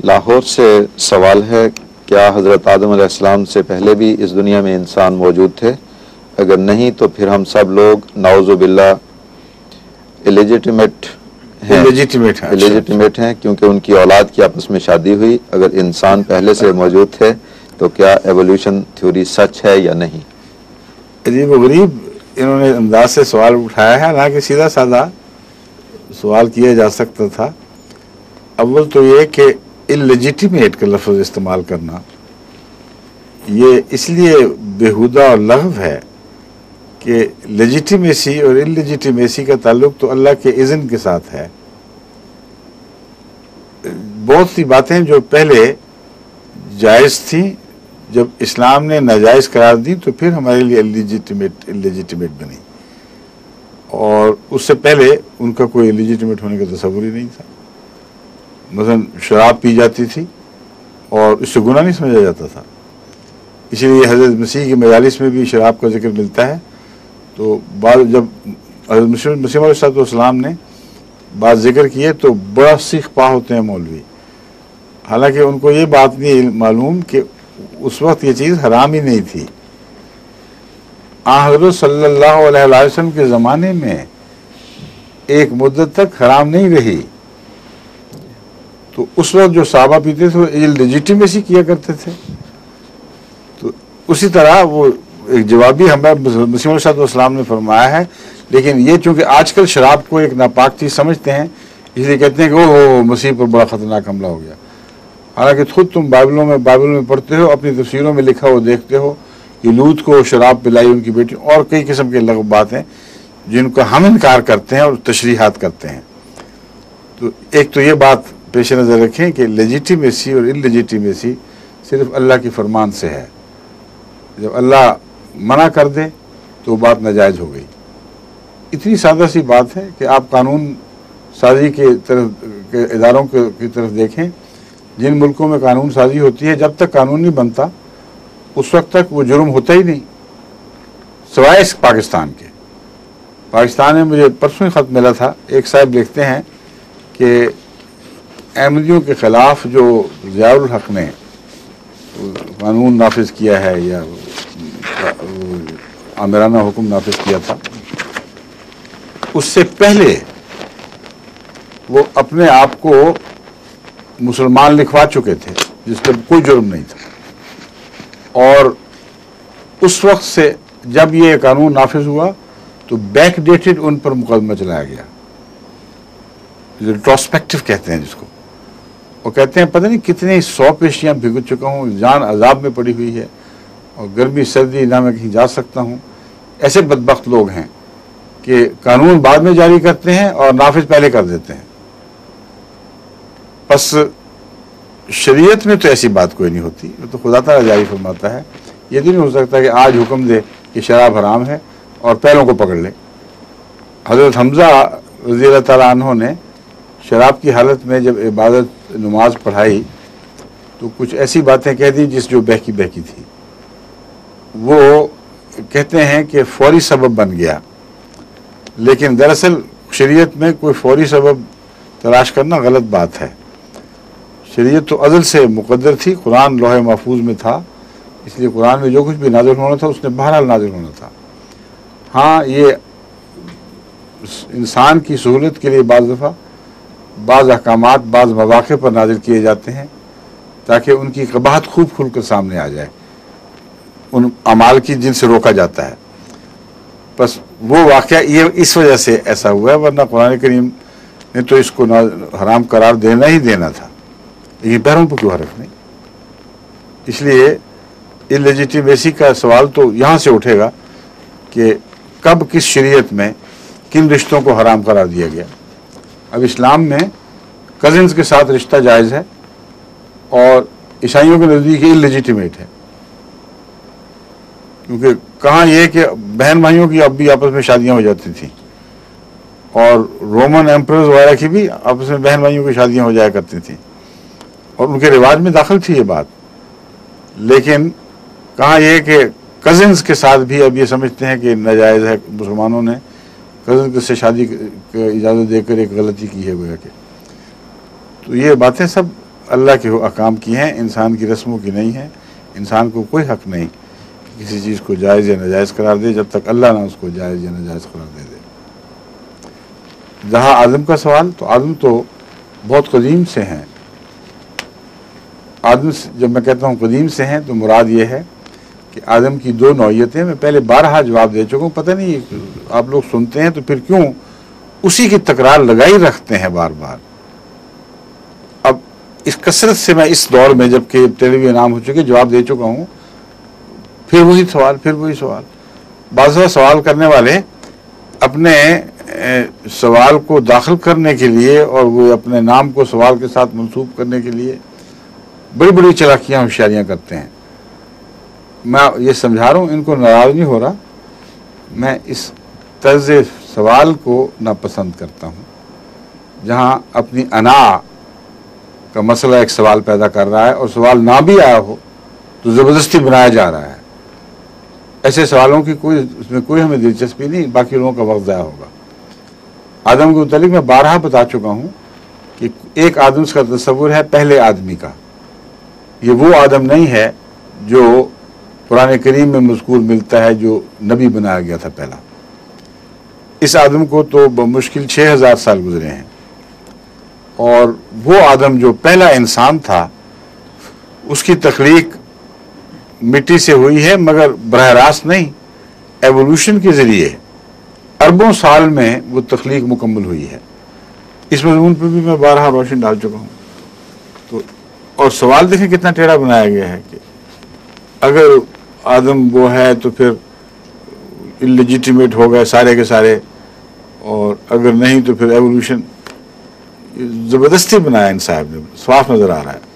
لاہور سے سوال ہے، کیا حضرت آدم علیہ السلام سے پہلے بھی اس دنیا میں انسان موجود تھے؟ اگر نہیں تو پھر ہم سب لوگ نعوذ باللہ الیجیٹمیٹ ہیں کیونکہ ان کی اولاد کی آپس میں شادی ہوئی۔ اگر انسان پہلے سے موجود تھے تو کیا ایولیوشن تھیوری سچ ہے یا نہیں؟ عجیب و غریب انہوں نے انداز سے سوال اٹھایا ہے، حالانکہ سیدھا سادہ سوال کیا جا سکتا تھا۔ اول تو یہ کہ اللیجیٹیمیٹ کا لفظ استعمال کرنا یہ اس لیے بےہودہ اور لغو ہے کہ لیجیٹیمیسی اور اللیجیٹیمیسی کا تعلق تو اللہ کے اذن کے ساتھ ہے۔ بہت سی باتیں جو پہلے جائز تھیں، جب اسلام نے ناجائز قرار دی تو پھر ہمارے لیے اللیجیٹیمیٹ بنی، اور اس سے پہلے ان کا کوئی اللیجیٹیمیٹ ہونے کا تصور ہی نہیں تھا۔ مثلا شراب پی جاتی تھی اور اس سے گناہ نہیں سمجھا جاتا تھا، اسی لیے حضرت مسیح کی مجالس میں بھی شراب کا ذکر ملتا ہے۔ تو بعد جب حضرت مسیح علیہ السلام نے بات ذکر کیے تو بڑا سیخ پا ہوتے ہیں مولوی، حالانکہ ان کو یہ بات نہیں معلوم کہ اس وقت یہ چیز حرام ہی نہیں تھی۔ حضرت صلی اللہ علیہ وسلم کے زمانے میں ایک مدت تک حرام نہیں رہی، تو اس وقت جو صحابہ پیتے تھے وہ لیجیٹیمیسی کیا کرتے تھے۔ تو اسی طرح وہ ایک جوابی ہمیں مسیح علیہ السلام نے فرمایا ہے، لیکن یہ چونکہ آج کل شراب کو ایک ناپاک چیز سمجھتے ہیں، اس لیے کہتے ہیں کہ اوہ مسیح پر بڑا خطرناک حملہ ہو گیا۔ حالانکہ خود تم بائبل میں پڑھتے ہو، اپنی تفسیروں میں لکھا ہو دیکھتے ہو کہ لوط کو شراب پلائی ان کی بیٹی، اور کئی قسم کے لغو بات ہیں جن کا ہم انکار کرتے ہیں اور تشریحات کرتے ہیں۔ تو ایک تو یہ بات پیش نظر رکھیں کہ لیجیٹیمیسی اور اللیجیٹیمیسی صرف اللہ کی فرمان سے ہے۔ جب اللہ منع کر دے تو بات ناجائز ہو گئی۔ اتنی سادہ سی بات ہے کہ آپ قانون سازی کے اداروں کی طرف دیکھیں، جن ملکوں میں قانون سازی ہوتی ہے جب تک قانون نہیں بنتا اس وقت تک وہ جرم ہوتا ہی نہیں، سوائے اس پاکستان کے۔ پاکستان میں مجھے پرسوں ہی خط ملا تھا، ایک صاحب لکھتے ہیں کہ احمدیوں کے خلاف جو ضیاء الحق نے قانون نافذ کیا ہے یا آمرانہ حکم نافذ کیا تھا، اس سے پہلے وہ اپنے آپ کو مسلمان لکھوا چکے تھے جس کا کوئی جرم نہیں تھا، اور اس وقت سے جب یہ قانون نافذ ہوا تو بیک ڈیٹڈ ان پر مقدمہ چلایا گیا، ریٹروسپیکٹو کہتے ہیں جس کو۔ وہ کہتے ہیں پتہ نہیں کتنے 100 پیشیاں بھگت چکا ہوں، جان عذاب میں پڑی ہوئی ہے، اور گرمی سردی نہ میں کہیں جا سکتا ہوں۔ ایسے بدبخت لوگ ہیں کہ قانون بعد میں جاری کرتے ہیں اور نافذ پہلے کر دیتے ہیں۔ پس شریعت میں تو ایسی بات کوئی نہیں ہوتی، وہ تو خدا تعالیٰ جاری فرماتا ہے۔ یہ تو نہیں ہو سکتا کہ آج حکم دے کہ شراب حرام ہے اور پیروں کو پکڑ لے۔ حضرت حمزہ رضی اللہ تعالیٰ عنہ نے شراب کی حالت میں جب عبادت نماز پڑھائی تو کچھ ایسی باتیں کہہ دی جس جو بہکی بہکی تھی۔ وہ کہتے ہیں کہ فوری سبب بن گیا، لیکن دراصل شریعت میں کوئی فوری سبب تلاش کرنا غلط بات ہے۔ شریعت تو ازل سے مقدر تھی، قرآن لوح محفوظ میں تھا، اس لیے قرآن میں جو کچھ بھی نازل ہونا تھا اس نے بہرحال نازل ہونا تھا۔ ہاں، یہ انسان کی سہولت کے لیے بعض دفعہ بعض احکامات بعض مواقع پر نازل کیے جاتے ہیں تاکہ ان کی قباحت خوب کھل کر سامنے آ جائے، ان اعمال کی جن سے روکا جاتا ہے۔ بس وہ واقعہ یہ اس وجہ سے ایسا ہوا ہے، ورنہ قرآن کریم نے تو اس کو حرام قرار دینا ہی دینا تھا، لیکن پیروں پر کیوں حرف نہیں؟ اس لیے اللیجیٹیمیسی کا سوال تو یہاں سے اٹھے گا کہ کب کس شریعت میں کن رشتوں کو حرام قرار دیا گیا۔ اب اسلام میں کزنز کے ساتھ رشتہ جائز ہے اور عیسائیوں کے نزدیک اللیجیٹیمیٹ ہے، کیونکہ کہاں یہ کہ بہن بھائیوں کی اب بھی آپس میں شادیاں ہو جاتی تھیں، اور رومن ایمپررز وغیرہ کی بھی آپس میں بہن بھائیوں کی شادیاں ہو جایا کرتی تھیں، اور ان کے رواج میں داخل تھی یہ بات۔ لیکن کہاں یہ کہ کزنز کے ساتھ بھی اب یہ سمجھتے ہیں کہ ناجائز ہے، مسلمانوں نے کزن سے شادی کی اجازت دے کر ایک غلطی کی ہے گویا کہ۔ تو یہ باتیں سب اللہ کے احکام کی ہیں، انسان کی رسموں کی نہیں ہیں۔ انسان کو کوئی حق نہیں کہ کسی چیز کو جائز یا ناجائز قرار دے جب تک اللہ نہ اس کو جائز یا ناجائز قرار دے دے۔ جہاں آدم کا سوال، تو آدم تو بہت قدیم سے ہیں۔ آدم جب میں کہتا ہوں قدیم سے ہیں تو مراد یہ ہے کہ آدم کی دو نوعیتیں، میں پہلے بارہا جواب دے چکا ہوں، پتہ نہیں آپ لوگ سنتے ہیں تو پھر کیوں اسی کی تکرار لگائی رکھتے ہیں بار بار۔ اب اس کثرت سے میں اس دور میں جب کہ ٹیلی وی انعام ہو چکے جواب دے چکا ہوں، پھر وہی سوال۔ بعض سوال کرنے والے اپنے سوال کو داخل کرنے کے لیے اور وہ اپنے نام کو سوال کے ساتھ منسوب کرنے کے لیے بڑی بڑی چلاکیاں ہوشیاریاں کرتے ہیں۔ میں یہ سمجھا رہا ہوں، ان کو ناراض نہیں ہو رہا، میں اس طرز سوال کو ناپسند کرتا ہوں جہاں اپنی انا کا مسئلہ ایک سوال پیدا کر رہا ہے اور سوال نہ بھی آیا ہو تو زبردستی بنایا جا رہا ہے۔ ایسے سوالوں کی اس میں کوئی ہمیں دلچسپی نہیں، باقی لوگوں کا وقت ضائع ہوگا۔ آدم کے متعلق میں بارہا بتا چکا ہوں کہ ایک آدم کا تصور ہے پہلے آدمی کا، یہ وہ آدم نہیں ہے جو قرآن کریم میں مذکور ملتا ہے جو نبی بنایا گیا تھا پہلا۔ اس آدم کو تو بمشکل 6000 سال گزرے ہیں، اور وہ آدم جو پہلا انسان تھا اس کی تخلیق مٹی سے ہوئی ہے، مگر براہ راست نہیں، ایوولوشن کے ذریعے اربوں سال میں وہ تخلیق مکمل ہوئی ہے۔ اس مضمون پہ بھی میں بارہا روشن ڈال چکا ہوں۔ تو اور سوال دیکھیں کتنا ٹیڑھا بنایا گیا ہے کہ اگر آدم وہ ہے تو پھر انلیجیٹیمیٹ ہو گئے سارے کے سارے، اور اگر نہیں تو پھر ایوولوشن۔ زبردستی بنایا ان صاحب نے، صاف نظر آ رہا ہے۔